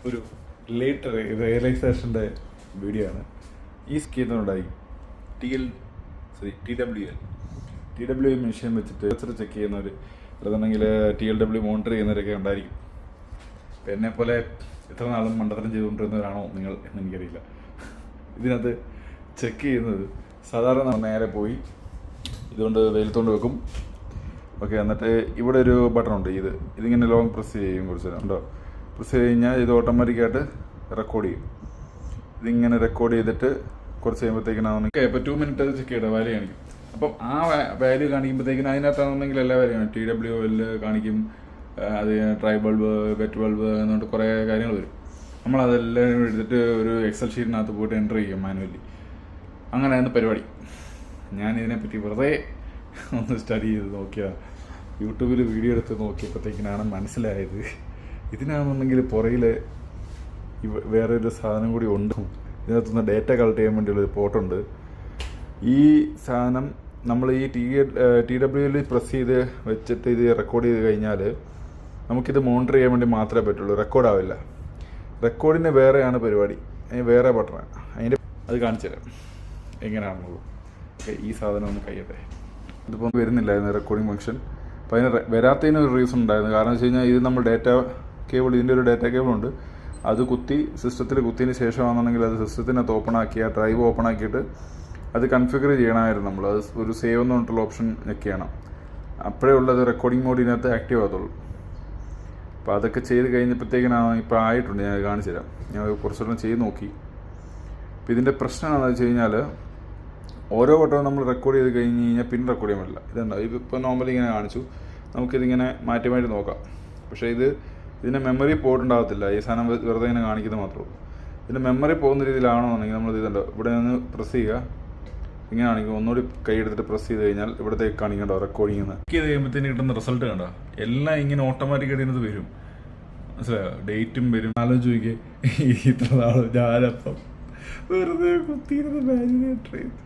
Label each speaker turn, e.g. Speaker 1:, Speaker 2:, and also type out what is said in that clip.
Speaker 1: ഒരു late റിയലൈസേഷൻ്റെ video ആണ്. ഈ സ്കീമിനുണ്ടായി ടി ഡബ്ല്യു മെഷീൻ വെച്ചിട്ട് ചെക്ക് ചെയ്യുന്നവർ അല്ലെന്നുണ്ടെങ്കിൽ TLW മോണിറ്റർ ചെയ്യുന്നവരൊക്കെ ഉണ്ടായിരിക്കും. അപ്പം എന്നെപ്പോലെ എത്ര നാളും മണ്ടത്തരം ചെയ്തുകൊണ്ടിരുന്നവരാണോ നിങ്ങൾ എന്ന് എനിക്കറിയില്ല. ഇതിനകത്ത് ചെക്ക് ചെയ്യുന്നത് സാധാരണ നേരെ പോയി ഇതുകൊണ്ട് വെയിലത്തോണ്ട് വെക്കും. ഓക്കെ, എന്നിട്ട് ഇവിടെ ഒരു ബട്ടൺ ഉണ്ട്. ഇതിങ്ങനെ ലോങ് പ്രസ് ചെയ്യും. കുറച്ച് ഉണ്ടോ, പ്രസ് ചെയ്ത് കഴിഞ്ഞാൽ ഇത് ഓട്ടോമാറ്റിക്കായിട്ട് റെക്കോർഡ് ചെയ്യും. ഇതിങ്ങനെ റെക്കോർഡ് ചെയ്തിട്ട് കുറച്ച് കഴിയുമ്പോഴത്തേക്കിനാണ് ഇപ്പോൾ 2 മിനിറ്റ് ചെക്ക് ചെയ്യട്ടെ വാല്യൂ കാണിക്കും. അപ്പം ആ വാല്യൂ കാണിക്കുമ്പോഴത്തേക്കിനും അതിനകത്താണെന്നുണ്ടെങ്കിൽ എല്ലാ വാല്യൂ കാണിക്കും. TWL കാണിക്കും, അത് ട്രൈ ബൾബ്, വെറ്റ് ബൾബ് എന്നുകൊണ്ട് കുറേ കാര്യങ്ങൾ വരും. നമ്മളതെല്ലാം എടുത്തിട്ട് ഒരു എക്സൽ ഷീറ്റിനകത്ത് പോയിട്ട് എൻ്റർ ചെയ്യും മാനുവലി. അങ്ങനെയായിരുന്നു പരിപാടി. ഞാൻ ഇതിനെപ്പറ്റി വെറുതെ ഒന്ന് സ്റ്റഡി ചെയ്ത് നോക്കിയാൽ യൂട്യൂബിൽ വീഡിയോ എടുത്ത് നോക്കിയപ്പോഴത്തേക്കിനാണ് മനസ്സിലായത് ഇതിനാണെന്നുണ്ടെങ്കിൽ പുറയിൽ വേറൊരു സാധനം കൂടി ഉണ്ട്. ഇതിനകത്തുനിന്ന് ഡേറ്റ കളക്ട് ചെയ്യാൻ വേണ്ടിയുള്ളൊരു പോർട്ടുണ്ട്. ഈ സാധനം നമ്മൾ ഈ TWL പ്രസ് ചെയ്ത് വെച്ചിട്ട് ഇത് റെക്കോർഡ് ചെയ്ത് കഴിഞ്ഞാൽ നമുക്കിത് മോണിറ്റർ ചെയ്യാൻ വേണ്ടി മാത്രമേ പറ്റുള്ളൂ. റെക്കോർഡാവില്ല. റെക്കോർഡിന് വേറെയാണ് പരിപാടി, വേറെ ബട്ടണാണ്. അത് കാണിച്ചു തരാം എങ്ങനെയാണെന്നുള്ളൂ. ഈ സാധനം ഒന്ന് കഴിയട്ടെ. ഇതിപ്പോൾ വരുന്നില്ലായിരുന്നു റെക്കോർഡിംഗ് ഫംഗ്ഷൻ. അപ്പോൾ അതിന് വരാത്തതിന് ഒരു റീസൺ ഉണ്ടായിരുന്നു. കാരണം വെച്ച് കഴിഞ്ഞാൽ ഇത് നമ്മൾ ഡേറ്റ കേബിൾ, ഇതിൻ്റെ ഒരു ഡേറ്റ കേബിളുണ്ട്. അത് സിസ്റ്റത്തിൽ കുത്തിയതിന് ശേഷമാണെന്നുണ്ടെങ്കിൽ അത് സിസ്റ്റത്തിനകത്ത് ഓപ്പൺ ആക്കിയ ഡ്രൈവ് ഓപ്പൺ ആക്കിയിട്ട് അത് കൺഫിഗർ ചെയ്യണമായിരുന്നു. നമ്മൾ അത് ഒരു സേവ് എന്ന് പറഞ്ഞിട്ടുള്ള ഓപ്ഷൻ ചെക്ക് ചെയ്യണം. അപ്പോഴേ ഉള്ളത് റെക്കോർഡിംഗ് മോഡിനകത്ത് ആക്റ്റീവ് ആകത്തുള്ളൂ. അപ്പോൾ അതൊക്കെ ചെയ്ത് കഴിഞ്ഞപ്പോഴത്തേക്കിനാണ് ഇപ്പോൾ ആയിട്ടുണ്ട്. ഞാൻ കാണിച്ചു തരാം. ഞാൻ കുറച്ചുകൂടെ ചെയ്ത് നോക്കി. അപ്പോൾ ഇതിൻ്റെ പ്രശ്നം എന്താണെന്ന് വെച്ച് കഴിഞ്ഞാൽ ഓരോ വട്ടവും നമ്മൾ റെക്കോർഡ് ചെയ്ത് കഴിഞ്ഞ് കഴിഞ്ഞാൽ പിന്നെ റെക്കോർഡ് ചെയ്യാൻ പറ്റില്ല. ഇതുണ്ടാവും. ഇപ്പോൾ നോർമലി ഇങ്ങനെ കാണിച്ചു, നമുക്കിതിങ്ങനെ മാറ്റി മാറ്റി നോക്കാം. പക്ഷേ ഇതിൻ്റെ മെമ്മറി പോയിട്ടുണ്ടാകത്തില്ല. ഈ സാധനം വെറുതെ ഇങ്ങനെ കാണിക്കുന്നത് മാത്രമേ ഉള്ളൂ. ഇതിൻ്റെ മെമ്മറി പോകുന്ന രീതിയിലാണെന്നുണ്ടെങ്കിൽ നമ്മൾ ഇതുണ്ടോ, ഇവിടെ നിന്ന് പ്രസ് ചെയ്യുക, ഇങ്ങനെ കാണിക്കും. ഒന്നുകൂടി കൈ എടുത്തിട്ട് പ്രസ് ചെയ്ത് കഴിഞ്ഞാൽ ഇവിടത്തേക്ക് കാണിക്കണ്ടോ റെക്കോർഡിംഗ് എന്ന്. ചെക്ക് ചെയ്ത് കഴിയുമ്പോഴത്തേന് കിട്ടുന്ന റിസൾട്ട് കണ്ടോ, എല്ലാം ഇങ്ങനെ ഓട്ടോമാറ്റിക്കായിട്ട് ഇതിനകത്ത് വരും. മനസ്സിലായോ? ഡേറ്റും വരും. ആലോചിച്ച് നോക്കിയേ, ഇത്ര നാളും ഞാനപ്പം വെറുതെ കുത്തിയിരുന്ന് മാരിനേറ്റ് ചെയ്ത്